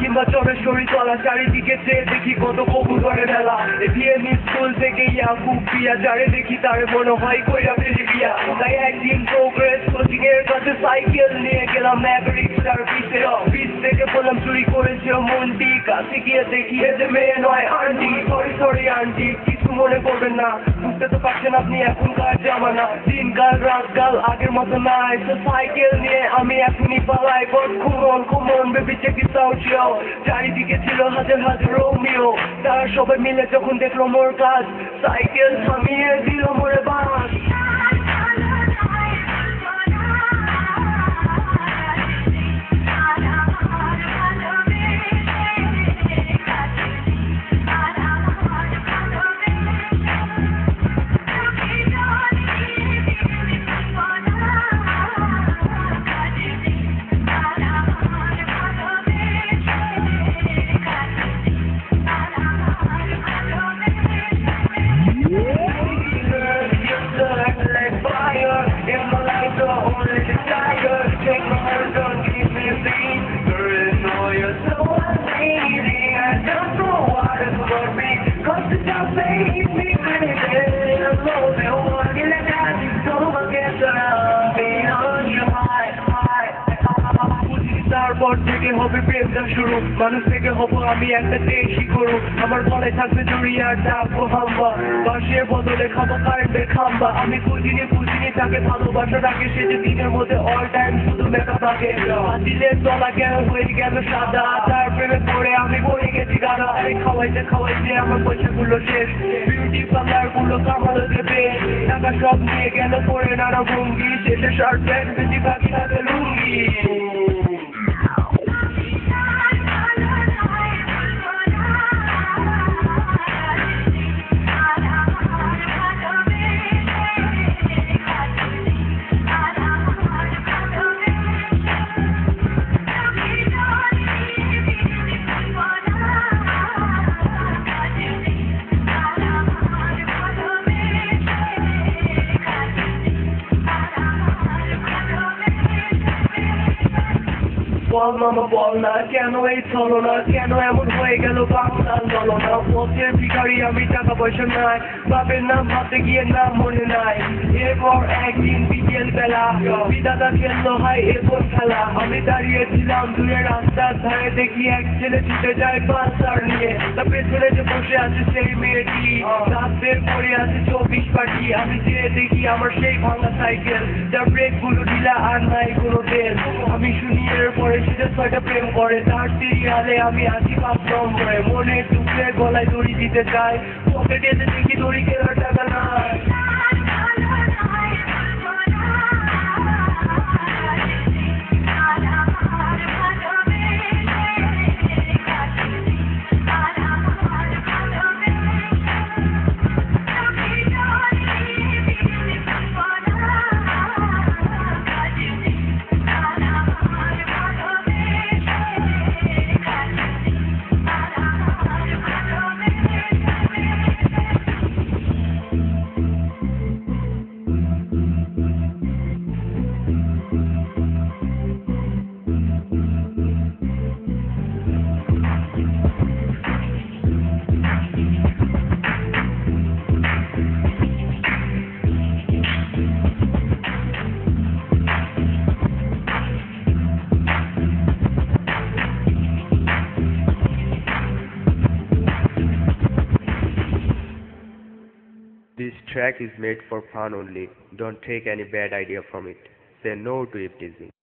কিংবা চরেশ্বরী চলা, চারিদিকে চেয়ে দেখি কত কবুতরে মেলা। এটিএম স্কুল থেকে ইয়াকুব পিয়া, যারে দেখি তারে মনে হয় কইরা ফেলি বিয়া। তাই একদিন প্রোগ্রেস কোচিং এর কাছে সাইকেল নিয়ে গেলাম ম্যাভরিক স্টার পিসে। পিস থেকে বললাম চুরি করেছে মন্টি, কাছে গিয়ে দেখি যে মেয়ে নয় আন্টি। সরি আন্টি, কিছু মনে করবেন না, বুঝতে তো পারছেন আপনি এখনকার জামানা। দিনকাল রাতকাল আগের মতো নাই, তো সাইকেল নিয়ে আমি এখনই পালাই। বট কুমন বেবি চেক ইট আউট ইয়ো। চারিদিকে ছিল হাজার রোমিও, তারা সবাই মিলে যখন দেখলো মোর কাজ, সাইকেল থামিয়ে দিল মোরে বাস। তারপর থেকে হবে প্রেমটা শুরু, মানুষ থেকে হবো আমি একটা দেশি গরু। আমার গলায় থাকবে জড়িয়ে আর ডাকবো হাম্বা, বাঁশের বদলে খাবো কারেন্টের খাম্বা। আমি বুঝিনি তাকে ভালোবাসাটাকে, সে যে দিনের মধ্যে অল টাইম শুধু মেকআপ থাকে। দিলের তলা কেন হয়ে গেল সাদা, তার প্রেমে পড়ে আমি বলে গেছি গাড়া। খাওয়াইতে আমার পয়সাগুলো শেষ, বিউটি পার্লার গুলো কামালো দেবে টাকা, সব নিয়ে গেল পরে নানা ভঙ্গি। শেষে শার্ট প্যান্ট বেশি বাকি থাকে লুঙ্গি। বল মামা বল না, কেন এই ছলনা, কেন এমন হয়ে গেল বাংলার দলনা। পথের ভিখারি আমি, টাকা পয়সা নাই, বাপের নাম ভাবতে গিয়ে নাম মনে নাই। এরপর একদিন বিকেল বেলা বিধাতা খেললো হয় এরপর খেলা। আমি দাঁড়িয়েছিলাম দূরে রাস্তার ধারে, দেখি এক ছেলে ছুটে যায় পালসার নিয়ে। তার পেছনে যে বসে আছে সেই মেয়েটি, রাত বের করে আছে 24 পাটি। আমি যেয়ে দেখি আমার সেই ভাঙা সাইকেল, যার ব্রেক গুলো ঢিলা আর নাই কোনো তেল। আমি শুনি এরপরে সেটা 6টা প্রেম করে, তার সিরিয়ালে আমি আছি 5 নম্বরে। মনে টুকরে গলায় দড়ি দিতে চাই, পকেটে দেখি দড়ি কেনার টাকা নাই। This track is made for fun only. Don't take any bad idea from it. Say no to teasing.